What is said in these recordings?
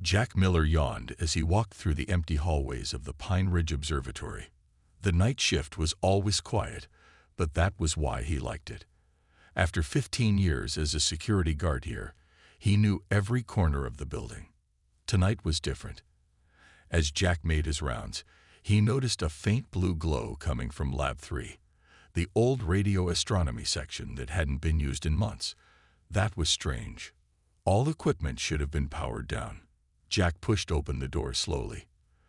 Jack Miller yawned as he walked through the empty hallways of the Pine Ridge Observatory. The night shift was always quiet, but that was why he liked it. After 15 years as a security guard here, he knew every corner of the building. Tonight was different. As Jack made his rounds, he noticed a faint blue glow coming from Lab 3, the old radio astronomy section that hadn't been used in months. That was strange. All equipment should have been powered down. Jack pushed open the door slowly.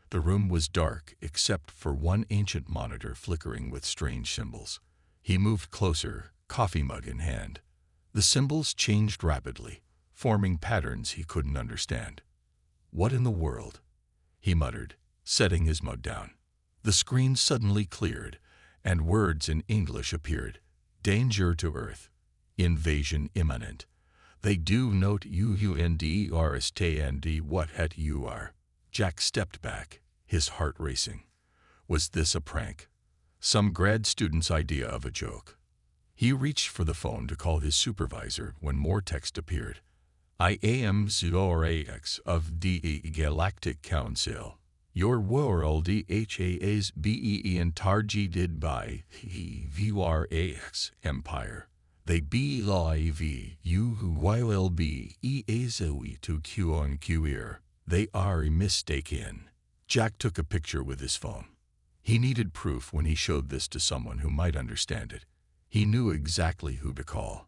The room was dark except for one ancient monitor flickering with strange symbols. He moved closer, coffee mug in hand. The symbols changed rapidly, forming patterns he couldn't understand. "What in the world?" he muttered, setting his mug down. The screen suddenly cleared, and words in English appeared. "Danger to Earth. Invasion imminent. They do note UUNDERSTAND what het you are." Jack stepped back, his heart racing. Was this a prank? Some grad student's idea of a joke? He reached for the phone to call his supervisor when more text appeared. "I am Zorax of the Galactic Council. Your world HAS BEE targeted by the VRAX Empire. They believe you will be easily to conquer. They are mistaken." Jack took a picture with his phone. He needed proof when he showed this to someone who might understand it. He knew exactly who to call.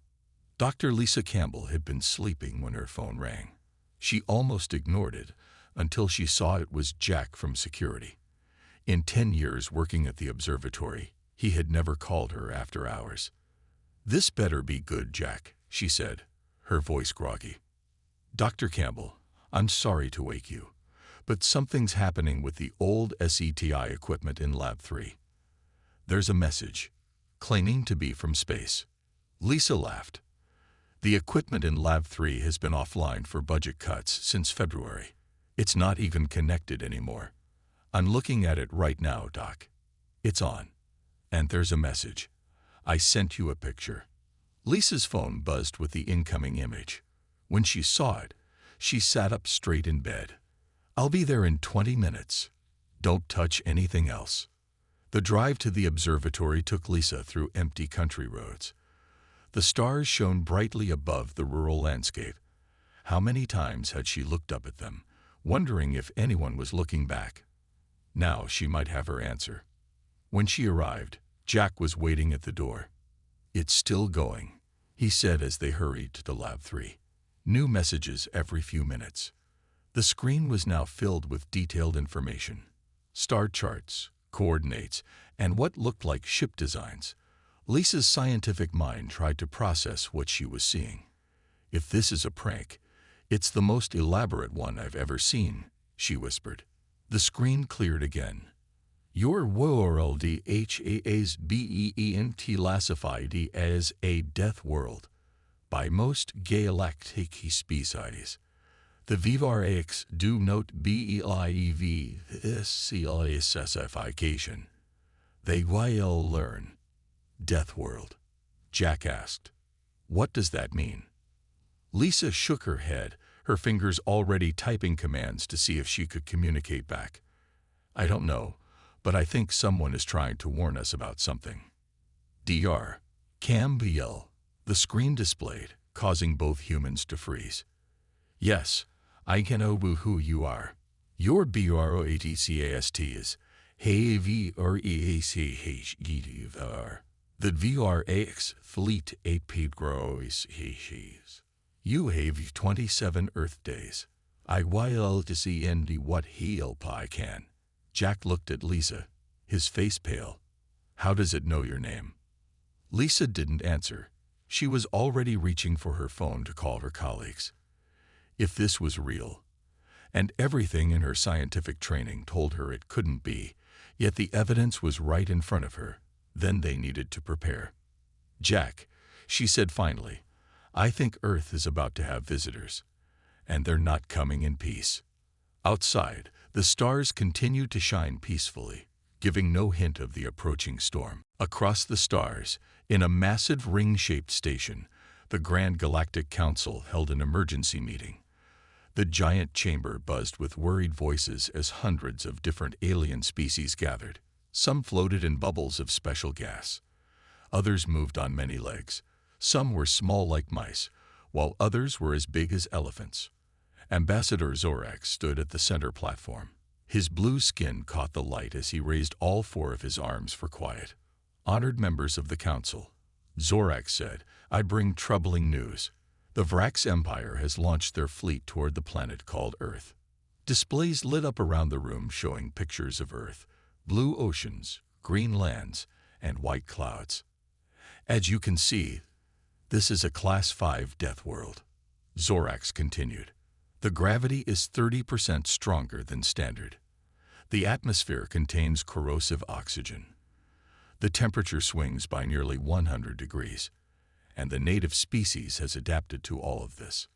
Dr. Lisa Campbell had been sleeping when her phone rang. She almost ignored it until she saw it was Jack from security. In 10 years working at the observatory, he had never called her after hours. "This better be good, Jack," she said, her voice groggy. "Dr. Campbell, I'm sorry to wake you, but something's happening with the old SETI equipment in Lab 3. There's a message, claiming to be from space." Lisa laughed. "The equipment in Lab 3 has been offline for budget cuts since February. It's not even connected anymore. I'm looking at it right now, Doc. It's on. And there's a message. I sent you a picture." Lisa's phone buzzed with the incoming image. When she saw it, she sat up straight in bed. "I'll be there in 20 minutes. Don't touch anything else." The drive to the observatory took Lisa through empty country roads. The stars shone brightly above the rural landscape. How many times had she looked up at them, wondering if anyone was looking back? Now she might have her answer. When she arrived, Jack was waiting at the door. "It's still going," he said as they hurried to the Lab 3. New messages every few minutes. The screen was now filled with detailed information. Star charts, coordinates, and what looked like ship designs. Lisa's scientific mind tried to process what she was seeing. "If this is a prank, it's the most elaborate one I've ever seen," she whispered. The screen cleared again. "Your world HAS BEENT classified as a death world by most galactic species. The VRAX do note BEIV classification. They will learn." "Death world?" Jack asked. "What does that mean?" Lisa shook her head, her fingers already typing commands to see if she could communicate back. "I don't know, but I think someone is trying to warn us about something." "Dr. Campbell," the screen displayed, causing both humans to freeze. "Yes, I can know who you are. Your BROATCAST is HVREACHGDVR. The VRAX Fleet 8 Pedro's H's. You have 27 Earth days. I will to see Indy what help I can." Jack looked at Lisa, his face pale. "How does it know your name?" Lisa didn't answer. She was already reaching for her phone to call her colleagues. If this was real, and everything in her scientific training told her it couldn't be, yet the evidence was right in front of her, then they needed to prepare. "Jack," she said finally, "I think Earth is about to have visitors, and they're not coming in peace." Outside, the stars continued to shine peacefully, giving no hint of the approaching storm. Across the stars, in a massive ring-shaped station, the Grand Galactic Council held an emergency meeting. The giant chamber buzzed with worried voices as hundreds of different alien species gathered. Some floated in bubbles of special gas. Others moved on many legs. Some were small like mice, while others were as big as elephants. Ambassador Zorax stood at the center platform. His blue skin caught the light as he raised all four of his arms for quiet. Honored members of the council, Zorax said, I bring troubling news. The Vrax Empire has launched their fleet toward the planet called Earth. Displays lit up around the room showing pictures of Earth, blue oceans, green lands, and white clouds. As you can see, this is a Class 5 death world. Zorax continued. The gravity is 30% stronger than standard. The atmosphere contains corrosive oxygen. The temperature swings by nearly 100 degrees, and the native species has adapted to all of this.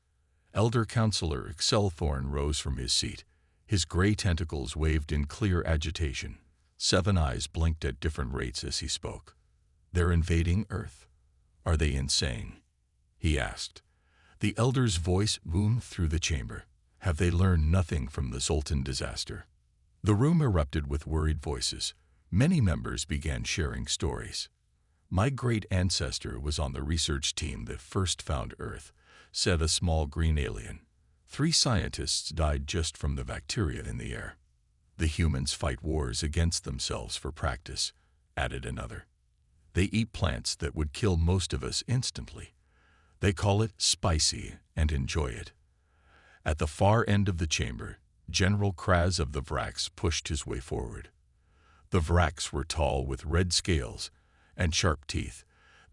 Elder Counselor Excelthorn rose from his seat. His gray tentacles waved in clear agitation. 7 eyes blinked at different rates as he spoke. They're invading Earth. Are they insane? He asked. The Elder's voice boomed through the chamber. Have they learned nothing from the Zoltan disaster? The room erupted with worried voices. Many members began sharing stories. My great ancestor was on the research team that first found Earth, said a small green alien. 3 scientists died just from the bacteria in the air. The humans fight wars against themselves for practice, added another. They eat plants that would kill most of us instantly. They call it spicy and enjoy it. At the far end of the chamber, General Kraz of the Vrax pushed his way forward. The Vrax were tall with red scales and sharp teeth.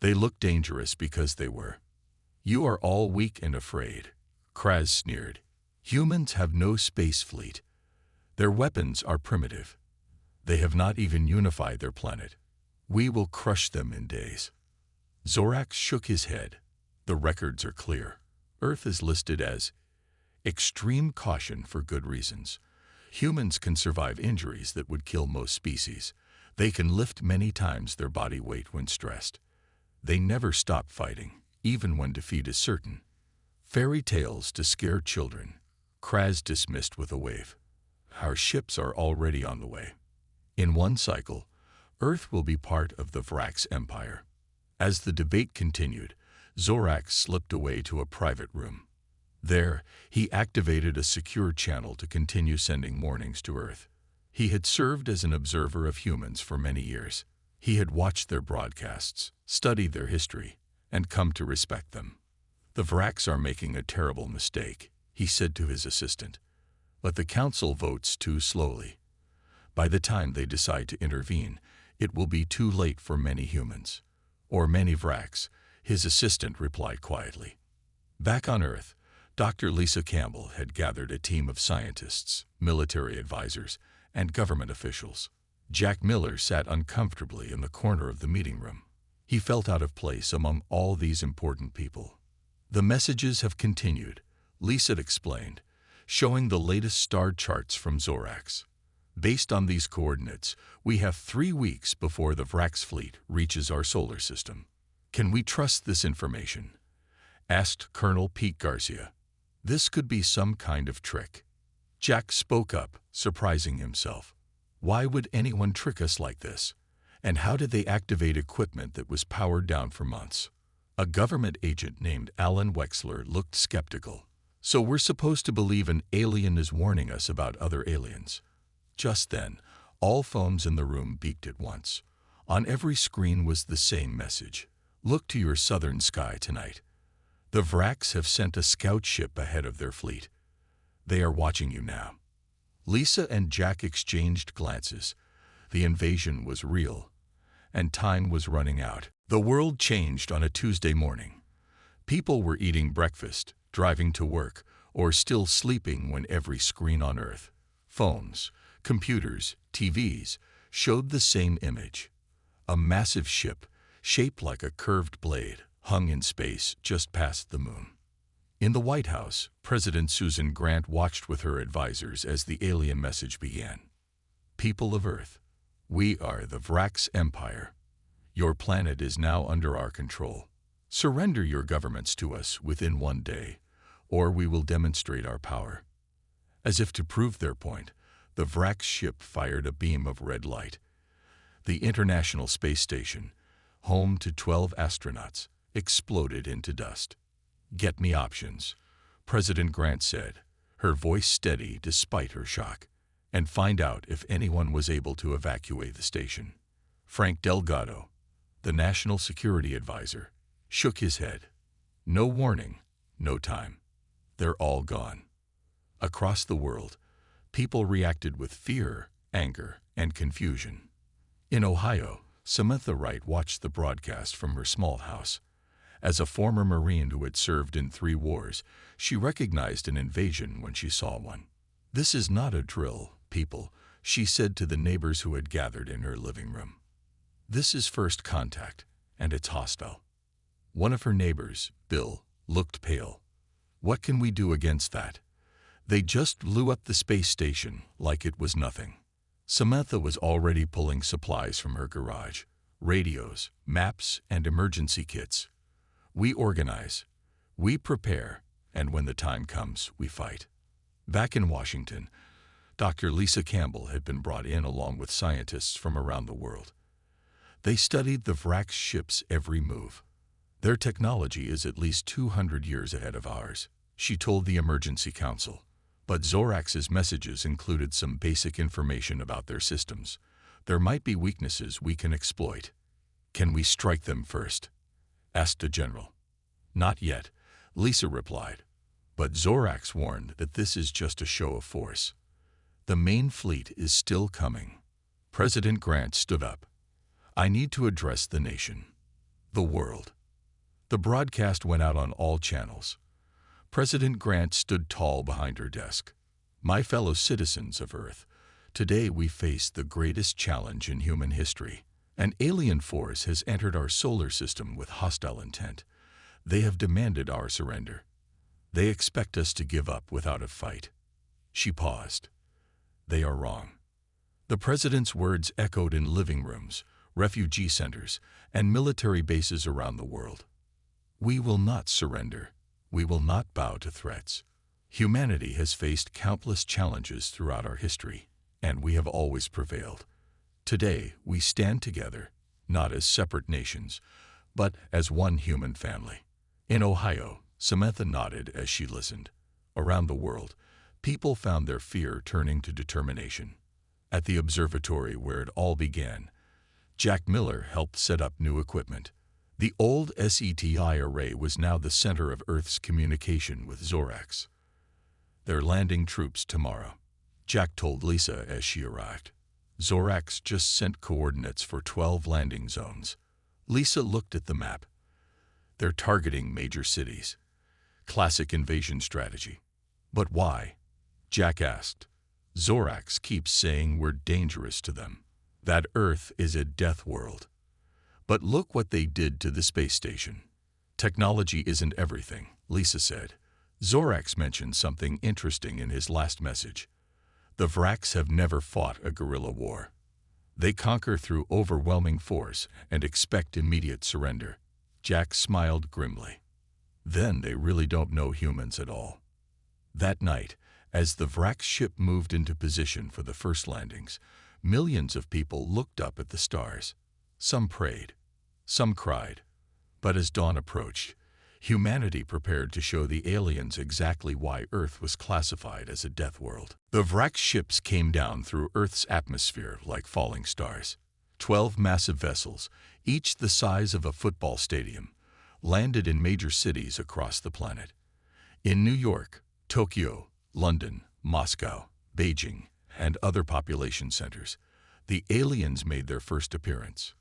They looked dangerous because they were. You are all weak and afraid, Kraz sneered. Humans have no space fleet. Their weapons are primitive. They have not even unified their planet. We will crush them in days. Zorax shook his head. The records are clear. Earth is listed as extreme caution for good reasons. Humans can survive injuries that would kill most species. They can lift many times their body weight when stressed. They never stop fighting, even when defeat is certain. Fairy tales to scare children, Kraz dismissed with a wave. Our ships are already on the way. In one cycle, Earth will be part of the Vrax Empire. As the debate continued, Zorax slipped away to a private room. There, he activated a secure channel to continue sending warnings to Earth. He had served as an observer of humans for many years. He had watched their broadcasts, studied their history, and come to respect them. The Vrax are making a terrible mistake, he said to his assistant. But the council votes too slowly. By the time they decide to intervene, it will be too late for many humans. Or many Vrax, his assistant replied quietly. Back on Earth, Dr. Lisa Campbell had gathered a team of scientists, military advisors, and government officials. Jack Miller sat uncomfortably in the corner of the meeting room. He felt out of place among all these important people. The messages have continued, Lisa explained, showing the latest star charts from Zorax. Based on these coordinates, we have 3 weeks before the Vrax fleet reaches our solar system. Can we trust this information? Asked Colonel Pete Garcia. This could be some kind of trick. Jack spoke up, surprising himself. Why would anyone trick us like this? And how did they activate equipment that was powered down for months? A government agent named Alan Wexler looked skeptical. So we're supposed to believe an alien is warning us about other aliens. Just then, all phones in the room beeped at once. On every screen was the same message. Look to your southern sky tonight. The Vrax have sent a scout ship ahead of their fleet. They are watching you now. Lisa and Jack exchanged glances. The invasion was real, and time was running out. The world changed on a Tuesday morning. People were eating breakfast, driving to work, or still sleeping when every screen on Earth, phones, computers, TVs, showed the same image. A massive ship, shaped like a curved blade, hung in space just past the moon. In the White House, President Susan Grant watched with her advisors as the alien message began. People of Earth, we are the Vrax Empire. Your planet is now under our control. Surrender your governments to us within 1 day, or we will demonstrate our power. As if to prove their point, the Vrak's ship fired a beam of red light. The International Space Station, home to 12 astronauts, exploded into dust. "Get me options," President Grant said, her voice steady despite her shock, "and find out if anyone was able to evacuate the station." Frank Delgado, the National Security Advisor, shook his head. "No warning, no time. They're all gone." Across the world, people reacted with fear, anger, and confusion. In Ohio, Samantha Wright watched the broadcast from her small house. As a former Marine who had served in 3 wars, she recognized an invasion when she saw one. "This is not a drill, people," she said to the neighbors who had gathered in her living room. "This is first contact, and it's hostile." One of her neighbors, Bill, looked pale. "What can we do against that? They just blew up the space station like it was nothing." Samantha was already pulling supplies from her garage: radios, maps, and emergency kits. "We organize, we prepare, and when the time comes, we fight." Back in Washington, Dr. Lisa Campbell had been brought in along with scientists from around the world. They studied the Vrak's ship's every move. "Their technology is at least 200 years ahead of ours," she told the Emergency Council. "But Zorax's messages included some basic information about their systems. There might be weaknesses we can exploit." "Can we strike them first?" asked a general. "Not yet," Lisa replied. "But Zorax warned that this is just a show of force. The main fleet is still coming." President Grant stood up. "I need to address the nation, the world." The broadcast went out on all channels. President Grant stood tall behind her desk. "My fellow citizens of Earth, today we face the greatest challenge in human history. An alien force has entered our solar system with hostile intent. They have demanded our surrender. They expect us to give up without a fight." She paused. "They are wrong." The president's words echoed in living rooms, refugee centers, and military bases around the world. "We will not surrender. We will not bow to threats. Humanity has faced countless challenges throughout our history, and we have always prevailed. Today, we stand together, not as separate nations, but as one human family." In Ohio, Samantha nodded as she listened. Around the world, people found their fear turning to determination. At the observatory where it all began, Jack Miller helped set up new equipment. The old SETI array was now the center of Earth's communication with Zorax. "They're landing troops tomorrow," Jack told Lisa as she arrived. "Zorax just sent coordinates for 12 landing zones." Lisa looked at the map. "They're targeting major cities. Classic invasion strategy." "But why?" Jack asked. "Zorax keeps saying we're dangerous to them, that Earth is a death world. But look what they did to the space station." "Technology isn't everything," Lisa said. "Zorax mentioned something interesting in his last message. The Vraks have never fought a guerrilla war. They conquer through overwhelming force and expect immediate surrender." Jack smiled grimly. "Then they really don't know humans at all." That night, as the Vrak ship moved into position for the first landings, millions of people looked up at the stars. Some prayed, some cried. But as dawn approached, humanity prepared to show the aliens exactly why Earth was classified as a death world. The Vrak ships came down through Earth's atmosphere like falling stars. 12 massive vessels, each the size of a football stadium, landed in major cities across the planet. In New York, Tokyo, London, Moscow, Beijing, and other population centers, the aliens made their first appearance.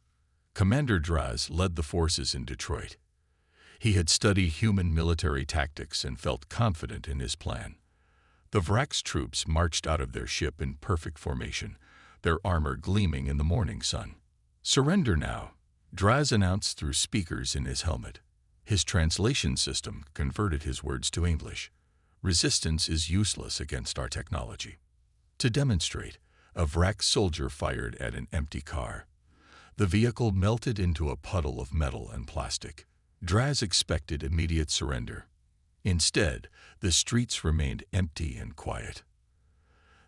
Commander Draz led the forces in Detroit. He had studied human military tactics and felt confident in his plan. The Vrak's troops marched out of their ship in perfect formation, their armor gleaming in the morning sun. "Surrender now," Draz announced through speakers in his helmet. His translation system converted his words to English. "Resistance is useless against our technology." To demonstrate, a Vrak soldier fired at an empty car. The vehicle melted into a puddle of metal and plastic. Draz expected immediate surrender. Instead, the streets remained empty and quiet.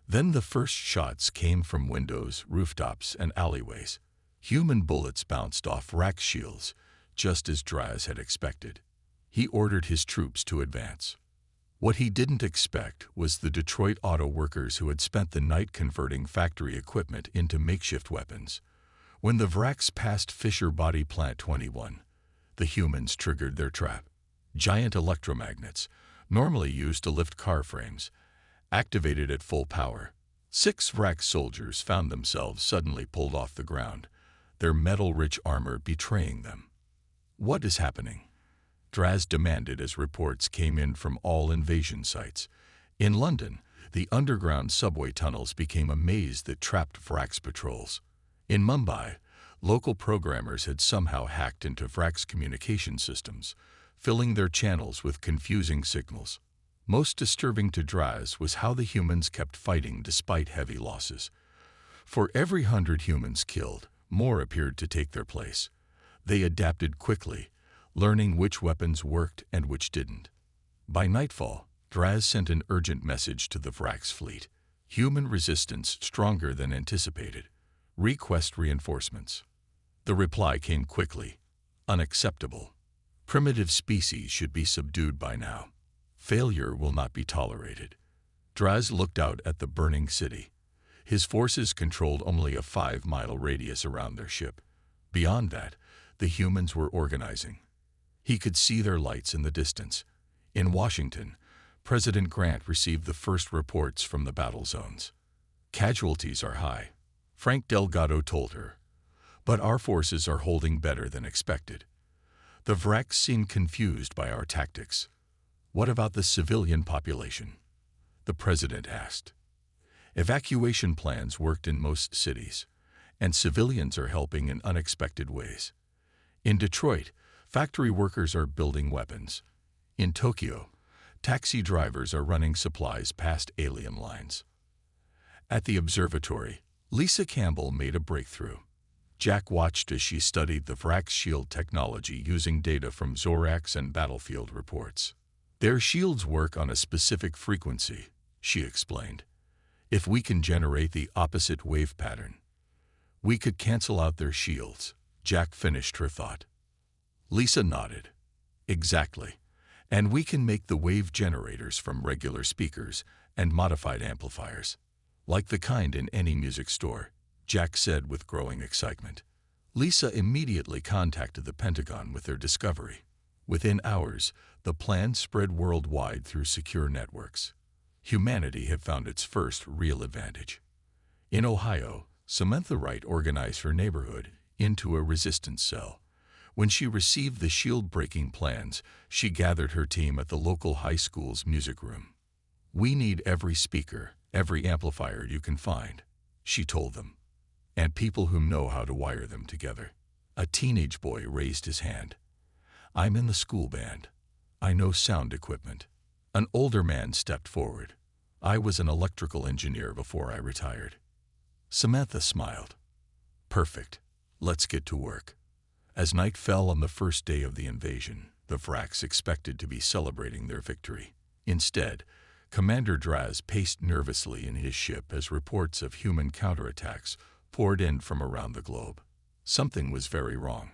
Then the first shots came from windows, rooftops, and alleyways. Human bullets bounced off Vrax shields, just as Draz had expected. He ordered his troops to advance. What he didn't expect was the Detroit auto workers who had spent the night converting factory equipment into makeshift weapons. When the Vrax passed Fisher Body Plant 21, the humans triggered their trap. Giant electromagnets, normally used to lift car frames, activated at full power. 6 Vrax soldiers found themselves suddenly pulled off the ground, their metal-rich armor betraying them. "What is happening?" Draz demanded as reports came in from all invasion sites. In London, the underground subway tunnels became a maze that trapped Vrax patrols. In Mumbai, local programmers had somehow hacked into Vrax communication systems, filling their channels with confusing signals. Most disturbing to Draz was how the humans kept fighting despite heavy losses. For every 100 humans killed, more appeared to take their place. They adapted quickly, learning which weapons worked and which didn't. By nightfall, Draz sent an urgent message to the Vrax fleet. Human resistance stronger than anticipated. Request reinforcements. The reply came quickly. Unacceptable. Primitive species should be subdued by now. Failure will not be tolerated. Draz looked out at the burning city. His forces controlled only a 5-mile radius around their ship. Beyond that, the humans were organizing. He could see their lights in the distance. In Washington, President Grant received the first reports from the battle zones. "Casualties are high," Frank Delgado told her, "but our forces are holding better than expected." The Vrax seemed confused by our tactics. "What about the civilian population?" the president asked. Evacuation plans worked in most cities, and civilians are helping in unexpected ways. In Detroit, factory workers are building weapons. In Tokyo, taxi drivers are running supplies past alien lines. At the observatory, Lisa Campbell made a breakthrough. Jack watched as she studied the Vrax shield technology using data from Zorax and battlefield reports. "Their shields work on a specific frequency," she explained. "If we can generate the opposite wave pattern, we could cancel out their shields." Jack finished her thought. Lisa nodded. "Exactly. And we can make the wave generators from regular speakers and modified amplifiers, like the kind in any music store," Jack said with growing excitement. Lisa immediately contacted the Pentagon with their discovery. Within hours, the plan spread worldwide through secure networks. Humanity had found its first real advantage. In Ohio, Samantha Wright organized her neighborhood into a resistance cell. When she received the shield-breaking plans, she gathered her team at the local high school's music room. "We need every speaker, every amplifier you can find," she told them, "and people who know how to wire them together." A teenage boy raised his hand. "I'm in the school band. I know sound equipment." An older man stepped forward. "I was an electrical engineer before I retired." Samantha smiled. "Perfect. Let's get to work." As night fell on the first day of the invasion, the Vrax expected to be celebrating their victory. Instead, Commander Draz paced nervously in his ship as reports of human counterattacks poured in from around the globe. Something was very wrong.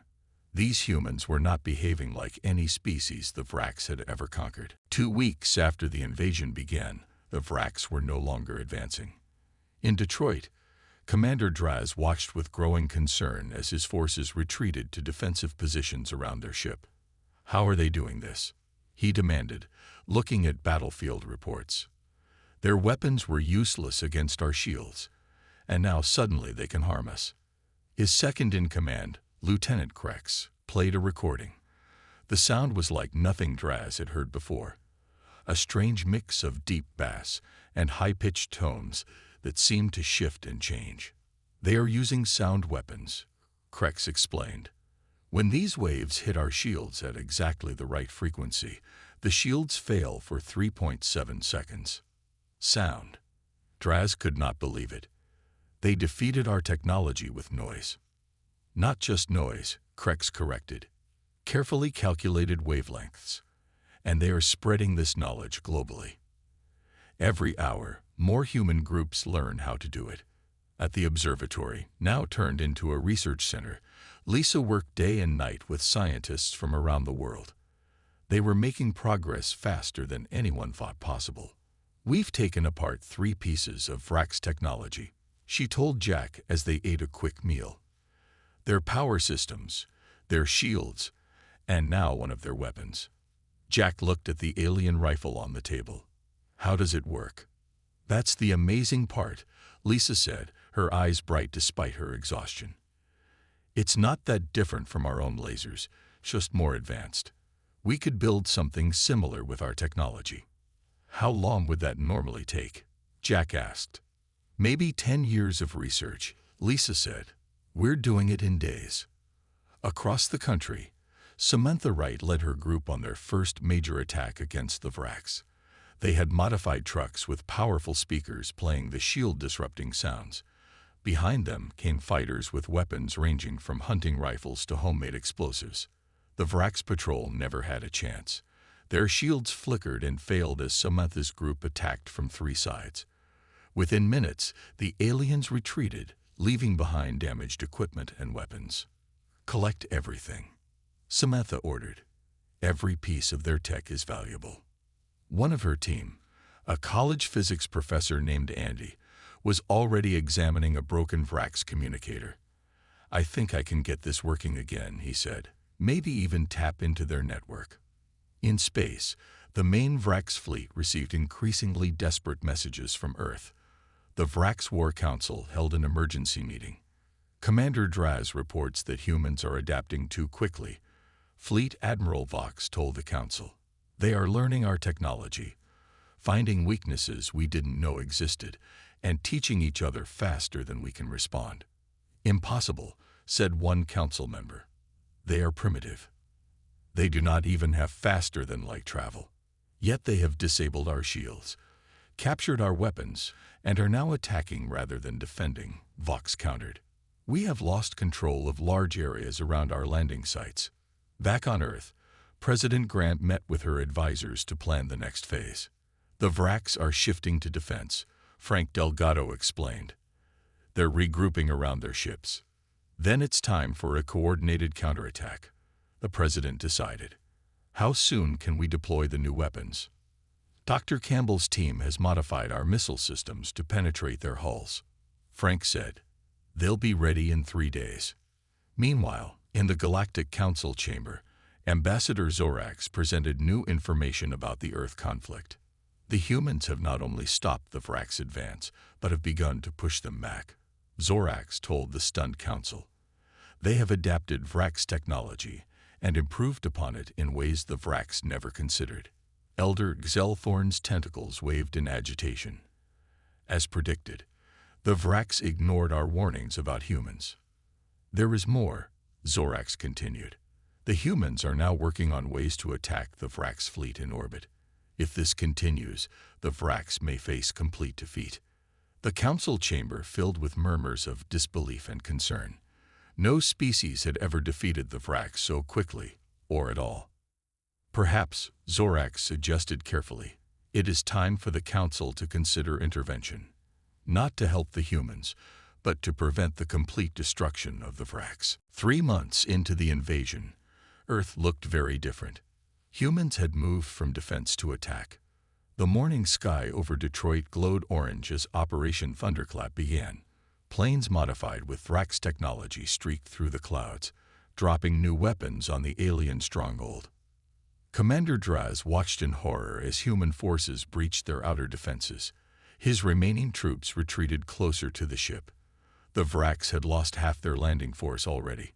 These humans were not behaving like any species the Vrax had ever conquered. 2 weeks after the invasion began, the Vrax were no longer advancing. In Detroit, Commander Draz watched with growing concern as his forces retreated to defensive positions around their ship. "How are they doing this?" he demanded, looking at battlefield reports. "Their weapons were useless against our shields, and now suddenly they can harm us." His second-in-command, Lieutenant Krex, played a recording. The sound was like nothing Draz had heard before, a strange mix of deep bass and high-pitched tones that seemed to shift and change. "They are using sound weapons," Krex explained. "When these waves hit our shields at exactly the right frequency, the shields fail for 3.7 seconds. Sound." Draz could not believe it. "They defeated our technology with noise." "Not just noise," Krex corrected. "Carefully calculated wavelengths. And they are spreading this knowledge globally. Every hour, More human groups learn how to do it. At the observatory, now turned into a research center, Lisa worked day and night with scientists from around the world. They were making progress faster than anyone thought possible. "We've taken apart 3 pieces of Vrax technology," she told Jack as they ate a quick meal. "Their power systems, their shields, and now one of their weapons." Jack looked at the alien rifle on the table. "How does it work?" "That's the amazing part," Lisa said, her eyes bright despite her exhaustion. "It's not that different from our own lasers, just more advanced. We could build something similar with our technology." "How long would that normally take?" Jack asked. "Maybe 10 years of research," Lisa said. "We're doing it in days." Across the country, Samantha Wright led her group on their first major attack against the Vrax. They had modified trucks with powerful speakers playing the shield-disrupting sounds. Behind them came fighters with weapons ranging from hunting rifles to homemade explosives. The Vrax patrol never had a chance. Their shields flickered and failed as Samantha's group attacked from 3 sides. Within minutes, the aliens retreated, leaving behind damaged equipment and weapons. "Collect everything," Samantha ordered. "Every piece of their tech is valuable." One of her team, a college physics professor named Andy, was already examining a broken Vrax communicator. "I think I can get this working again," he said. "Maybe even tap into their network." In space, the main Vrax fleet received increasingly desperate messages from Earth. The Vrax War Council held an emergency meeting. Commander Draz reports that humans are adapting too quickly. Fleet Admiral Vox told the Council. "They are learning our technology, finding weaknesses we didn't know existed, and teaching each other faster than we can respond." "Impossible," said one council member. "They are primitive. They do not even have faster-than-light travel. Yet they have disabled our shields, captured our weapons, and are now attacking rather than defending," Vox countered. "We have lost control of large areas around our landing sites." Back on Earth, President Grant met with her advisors to plan the next phase. "The Vrax are shifting to defense," Frank Delgado explained. "They're regrouping around their ships. Then it's time for a coordinated counterattack," the president decided. "How soon can we deploy the new weapons?" "Dr. Campbell's team has modified our missile systems to penetrate their hulls," Frank said. "They'll be ready in 3 days." Meanwhile, in the Galactic Council chamber, Ambassador Zorax presented new information about the Earth conflict. "The humans have not only stopped the Vrax advance, but have begun to push them back," Zorax told the stunned council. "They have adapted Vrax technology and improved upon it in ways the Vrax never considered." Elder Xelthorn's tentacles waved in agitation. "As predicted, the Vrax ignored our warnings about humans." "There is more," Zorax continued. "The humans are now working on ways to attack the Vrax fleet in orbit. If this continues, the Vrax may face complete defeat." The council chamber filled with murmurs of disbelief and concern. No species had ever defeated the Vrax so quickly, or at all. "Perhaps," Zorax suggested carefully, "it is time for the council to consider intervention. Not to help the humans, but to prevent the complete destruction of the Vrax." 3 months into the invasion, Earth looked very different. Humans had moved from defense to attack. The morning sky over Detroit glowed orange as Operation Thunderclap began. Planes modified with Vrax technology streaked through the clouds, dropping new weapons on the alien stronghold. Commander Draz watched in horror as human forces breached their outer defenses. His remaining troops retreated closer to the ship. The Vrax had lost half their landing force already.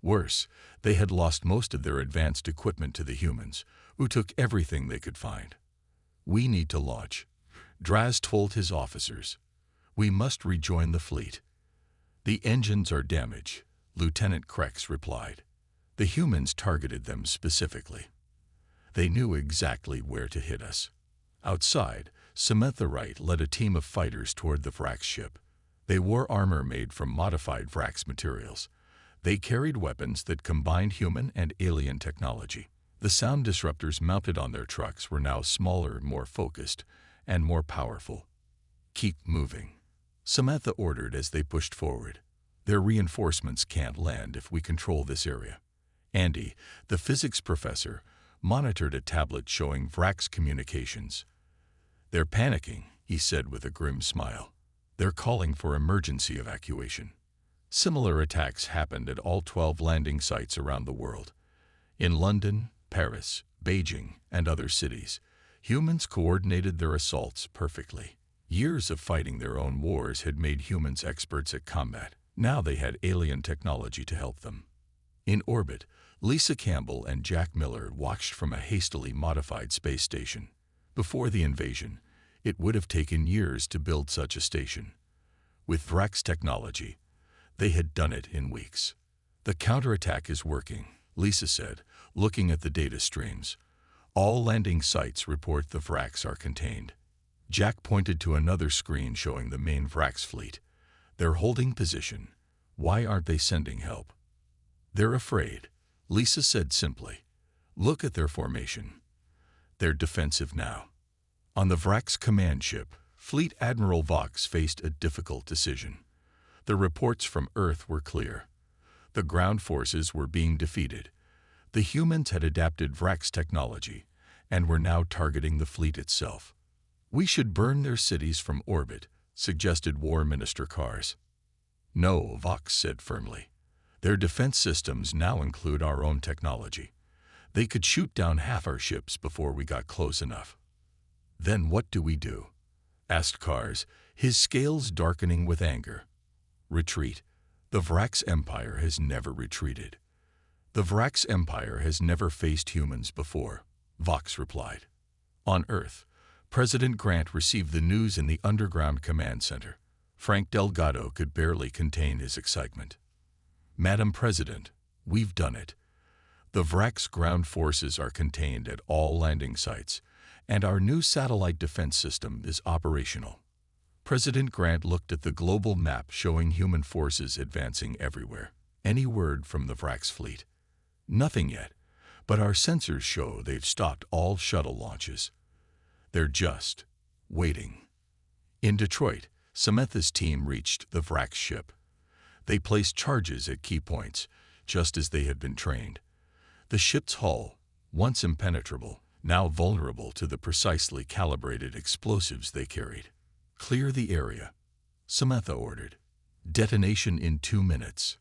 Worse, they had lost most of their advanced equipment to the humans, who took everything they could find. "We need to launch," Draz told his officers. "We must rejoin the fleet." "The engines are damaged," Lieutenant Krex replied. "The humans targeted them specifically. They knew exactly where to hit us." Outside, Samantha Wright led a team of fighters toward the Vrax ship. They wore armor made from modified Vrax materials. They carried weapons that combined human and alien technology. The sound disruptors mounted on their trucks were now smaller, more focused, and more powerful. Keep moving, Samantha ordered as they pushed forward. Their reinforcements can't land if we control this area. Andy, the physics professor, monitored a tablet showing Vrax communications. They're panicking, he said with a grim smile. They're calling for emergency evacuation. Similar attacks happened at all 12 landing sites around the world. In London, Paris, Beijing, and other cities, humans coordinated their assaults perfectly. Years of fighting their own wars had made humans experts at combat. Now they had alien technology to help them. In orbit, Lisa Campbell and Jack Miller watched from a hastily modified space station. Before the invasion, it would have taken years to build such a station. With Vrax technology, they had done it in weeks. The counterattack is working, Lisa said, looking at the data streams. All landing sites report the Vrax are contained. Jack pointed to another screen showing the main Vrax fleet. They're holding position. Why aren't they sending help? They're afraid, Lisa said simply. Look at their formation. They're defensive now. On the Vrax command ship, Fleet Admiral Vox faced a difficult decision. The reports from Earth were clear. The ground forces were being defeated. The humans had adapted Vrax technology and were now targeting the fleet itself. We should burn their cities from orbit, suggested War Minister Kars. No, Vox said firmly. Their defense systems now include our own technology. They could shoot down half our ships before we got close enough. Then what do we do? Asked Kars, his scales darkening with anger. Retreat. The Vrax Empire has never retreated. The Vrax Empire has never faced humans before, Vox replied. On Earth, President Grant received the news in the underground command center. Frank Delgado could barely contain his excitement. Madam President, we've done it. The Vrax ground forces are contained at all landing sites, and our new satellite defense system is operational. President Grant looked at the global map showing human forces advancing everywhere. Any word from the Vrax fleet? Nothing yet, but our sensors show they've stopped all shuttle launches. They're just waiting. In Detroit, Samantha's team reached the Vrax ship. They placed charges at key points, just as they had been trained. The ship's hull, once impenetrable, now vulnerable to the precisely calibrated explosives they carried. Clear the area, Samantha ordered. Detonation in 2 minutes.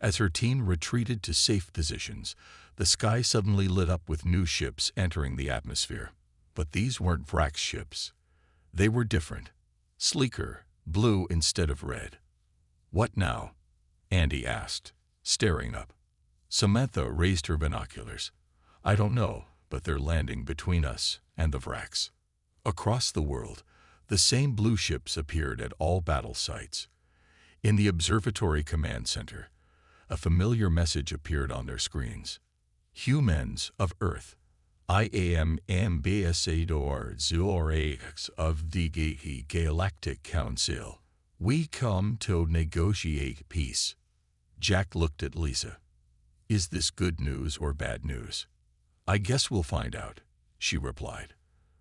As her team retreated to safe positions, the sky suddenly lit up with new ships entering the atmosphere. But these weren't Vrax ships. They were different. Sleeker, blue instead of red. What now? Andy asked, staring up. Samantha raised her binoculars. I don't know, but they're landing between us and the Vrax. Across the world, the same blue ships appeared at all battle sites. In the Observatory Command Center, a familiar message appeared on their screens. Humans of Earth, I am ambassador Zorax of the Galactic Council. We come to negotiate peace. Jack looked at Lisa. Is this good news or bad news? I guess we'll find out, she replied.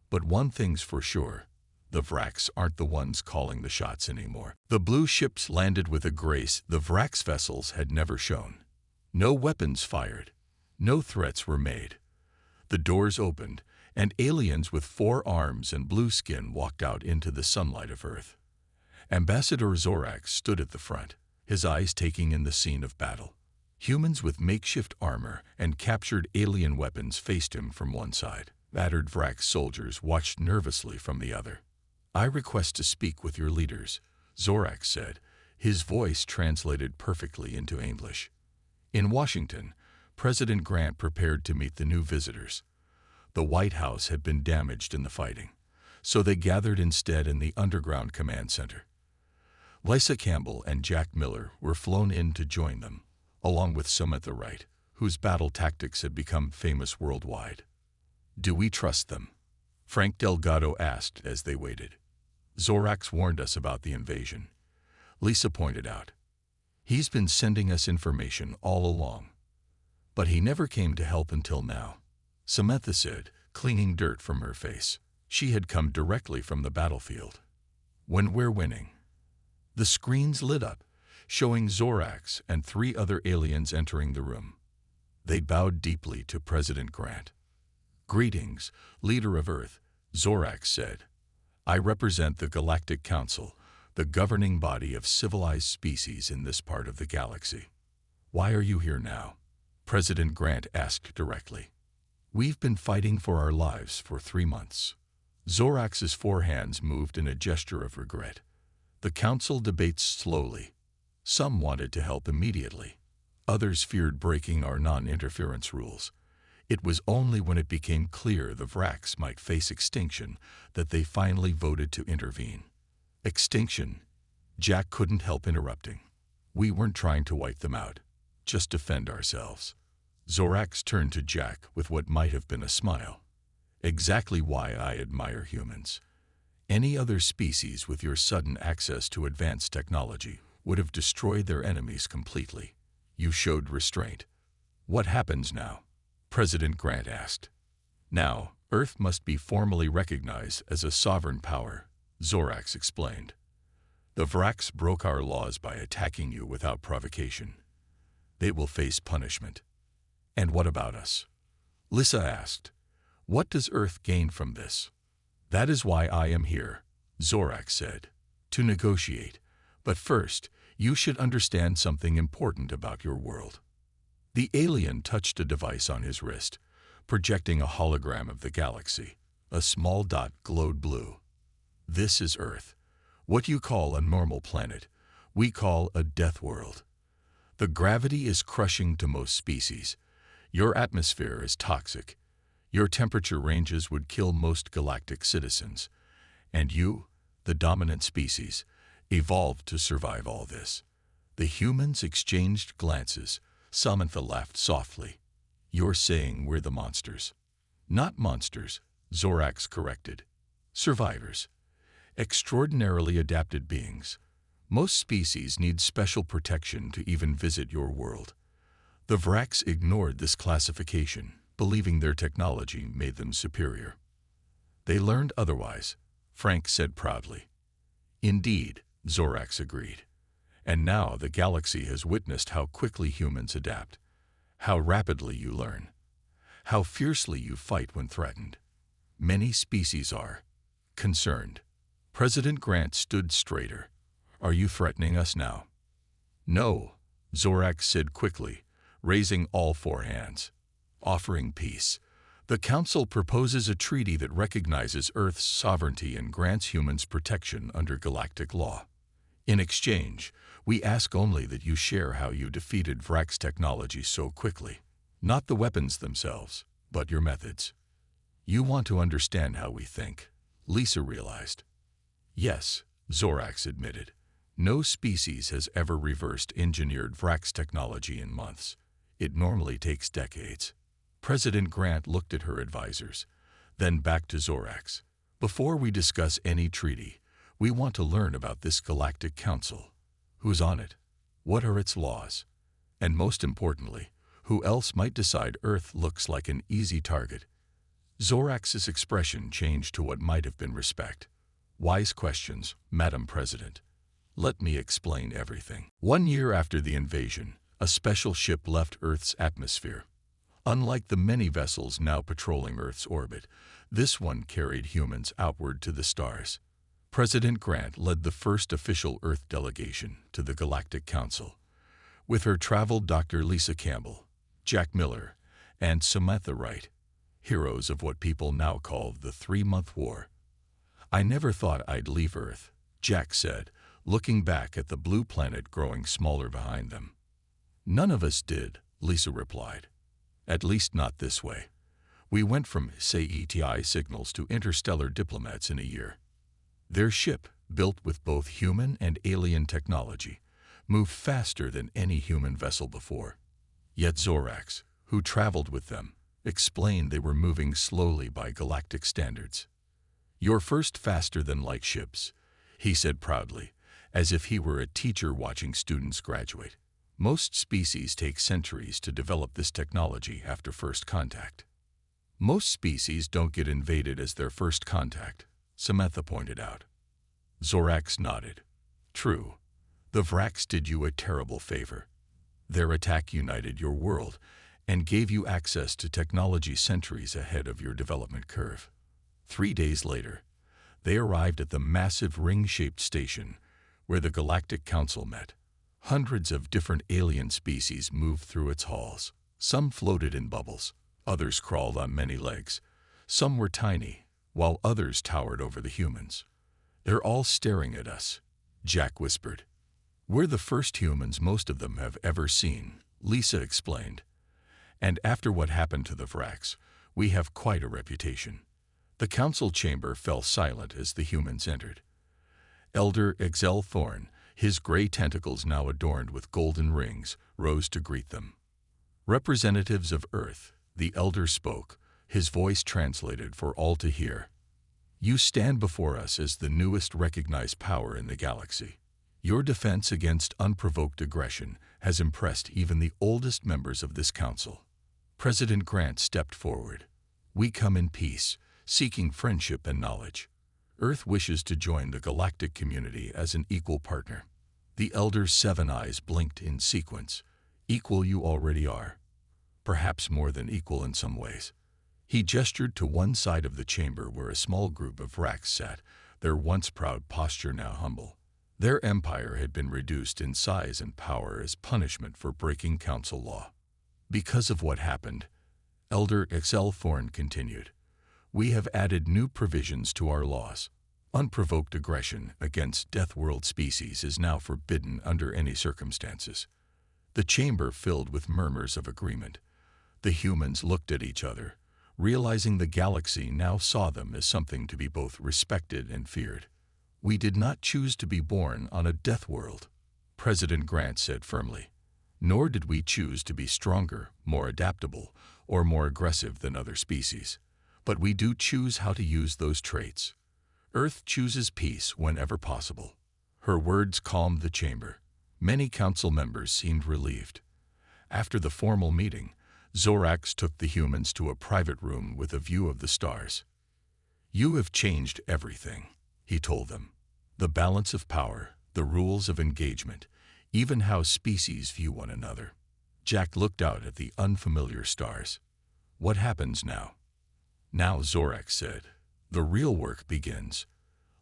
But one thing's for sure. The Vrax aren't the ones calling the shots anymore. The blue ships landed with a grace the Vrax vessels had never shown. No weapons fired. No threats were made. The doors opened, and aliens with 4 arms and blue skin walked out into the sunlight of Earth. Ambassador Zorax stood at the front, his eyes taking in the scene of battle. Humans with makeshift armor and captured alien weapons faced him from one side. Battered Vrax soldiers watched nervously from the other. I request to speak with your leaders, Zorax said, his voice translated perfectly into English. In Washington, President Grant prepared to meet the new visitors. The White House had been damaged in the fighting, so they gathered instead in the underground command center. Lisa Campbell and Jack Miller were flown in to join them, along with Samantha Wright, whose battle tactics had become famous worldwide. Do we trust them? Frank Delgado asked as they waited. Zorax warned us about the invasion, Lisa pointed out. He's been sending us information all along. But he never came to help until now, Samantha said, cleaning dirt from her face. She had come directly from the battlefield. When we're winning. The screens lit up, showing Zorax and 3 other aliens entering the room. They bowed deeply to President Grant. "Greetings, leader of Earth," Zorax said. "I represent the Galactic Council, the governing body of civilized species in this part of the galaxy." "Why are you here now?" President Grant asked directly. "We've been fighting for our lives for 3 months." Zorax's 4 hands moved in a gesture of regret. The council debates slowly. Some wanted to help immediately. Others feared breaking our non-interference rules. It was only when it became clear the Vrax might face extinction that they finally voted to intervene. Extinction? Jack couldn't help interrupting. "We weren't trying to wipe them out, just defend ourselves." Zorax turned to Jack with what might have been a smile. "Exactly why I admire humans. Any other species with your sudden access to advanced technology would have destroyed their enemies completely. You showed restraint. What happens now?" President Grant asked. "Now, Earth must be formally recognized as a sovereign power," Zorax explained. "The Vrax broke our laws by attacking you without provocation. They will face punishment." "And what about us?" Lissa asked. "What does Earth gain from this?" "That is why I am here," Zorax said. "To negotiate. But first, you should understand something important about your world." The alien touched a device on his wrist, projecting a hologram of the galaxy. A small dot glowed blue. "This is Earth. What you call a normal planet, we call a death world. The gravity is crushing to most species. Your atmosphere is toxic. Your temperature ranges would kill most galactic citizens. And you, the dominant species, evolved to survive all this." The humans exchanged glances. Samantha laughed softly. "You're saying we're the monsters." "Not monsters," Zorax corrected. "Survivors. Extraordinarily adapted beings. Most species need special protection to even visit your world. The Vrax ignored this classification, believing their technology made them superior." "They learned otherwise," Frank said proudly. "Indeed," Zorax agreed. "And now the galaxy has witnessed how quickly humans adapt, how rapidly you learn, how fiercely you fight when threatened. Many species are concerned." President Grant stood straighter. "Are you threatening us now?" "No," Zorax said quickly, raising all 4 hands. "Offering peace. The Council proposes a treaty that recognizes Earth's sovereignty and grants humans protection under galactic law. In exchange, we ask only that you share how you defeated Vrax technology so quickly. Not the weapons themselves, but your methods." "You want to understand how we think," Lisa realized. "Yes," Zorax admitted. "No species has ever reversed engineered Vrax technology in months. It normally takes decades." President Grant looked at her advisors, then back to Zorax. "Before we discuss any treaty, we want to learn about this Galactic Council. Who's on it? What are its laws? And most importantly, who else might decide Earth looks like an easy target?" Zorax's expression changed to what might have been respect. "Wise questions, Madam President. Let me explain everything." 1 year after the invasion, a special ship left Earth's atmosphere. Unlike the many vessels now patrolling Earth's orbit, this one carried humans outward to the stars. President Grant led the first official Earth delegation to the Galactic Council. With her traveled Dr. Lisa Campbell, Jack Miller, and Samantha Wright, heroes of what people now call the 3-month war. "I never thought I'd leave Earth," Jack said, looking back at the blue planet growing smaller behind them. "None of us did," Lisa replied. "At least not this way. We went from SciFi signals to interstellar diplomats in a year." Their ship, built with both human and alien technology, moved faster than any human vessel before. Yet Zorax, who traveled with them, explained they were moving slowly by galactic standards. "You're first faster-than-light ships," he said proudly, as if he were a teacher watching students graduate. "Most species take centuries to develop this technology after first contact." "Most species don't get invaded as their first contact," Samantha pointed out. Zorax nodded. True. The Vrax did you a terrible favor. Their attack united your world and gave you access to technology centuries ahead of your development curve. 3 days later, they arrived at the massive ring-shaped station where the Galactic Council met. Hundreds of different alien species moved through its halls. Some floated in bubbles, others crawled on many legs. Some were tiny, while others towered over the humans. They're all staring at us, Jack whispered. We're the first humans most of them have ever seen, Lisa explained. And after what happened to the Vrax, we have quite a reputation. The council chamber fell silent as the humans entered. Elder Exel Thorn, his gray tentacles now adorned with golden rings, rose to greet them. Representatives of Earth, the elder spoke, his voice translated for all to hear. You stand before us as the newest recognized power in the galaxy. Your defense against unprovoked aggression has impressed even the oldest members of this council. President Grant stepped forward. We come in peace, seeking friendship and knowledge. Earth wishes to join the galactic community as an equal partner. The elder's 7 eyes blinked in sequence. Equal you already are. Perhaps more than equal in some ways. He gestured to one side of the chamber where a small group of Vrax sat, their once proud posture now humble. Their empire had been reduced in size and power as punishment for breaking council law. Because of what happened, Elder Excel Thorn continued, we have added new provisions to our laws. Unprovoked aggression against Death World species is now forbidden under any circumstances. The chamber filled with murmurs of agreement. The humans looked at each other, realizing the galaxy now saw them as something to be both respected and feared. We did not choose to be born on a Death World, President Grant said firmly. Nor did we choose to be stronger, more adaptable, or more aggressive than other species. But we do choose how to use those traits. Earth chooses peace whenever possible. Her words calmed the chamber. Many council members seemed relieved. After the formal meeting, Zorax took the humans to a private room with a view of the stars. You have changed everything, he told them. The balance of power, the rules of engagement, even how species view one another. Jack looked out at the unfamiliar stars. What happens now? Now, Zorax said, the real work begins.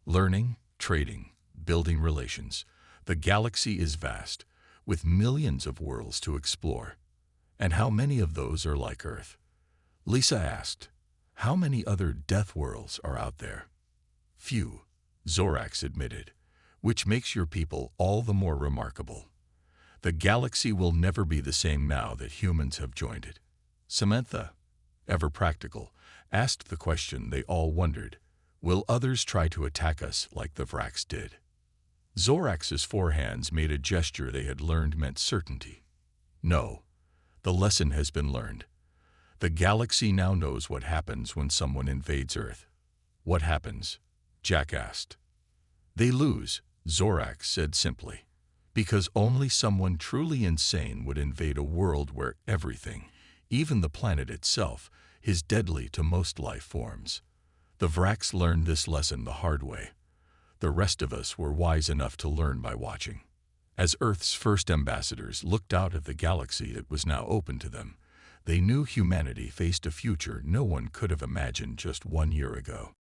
Learning, trading, building relations. The galaxy is vast, with millions of worlds to explore. And how many of those are like Earth? Lisa asked, how many other Death Worlds are out there? Few, Zorax admitted, which makes your people all the more remarkable. The galaxy will never be the same now that humans have joined it. Samantha, ever practical, asked the question they all wondered, will others try to attack us like the Vrax did? Zorax's 4 hands made a gesture they had learned meant certainty. No, the lesson has been learned. The galaxy now knows what happens when someone invades Earth. What happens? Jack asked. They lose, Zorax said simply, because only someone truly insane would invade a world where everything, even the planet itself, is deadly to most life forms. The Vrax learned this lesson the hard way. The rest of us were wise enough to learn by watching. As Earth's first ambassadors looked out at the galaxy that was now open to them, they knew humanity faced a future no one could have imagined just 1 year ago.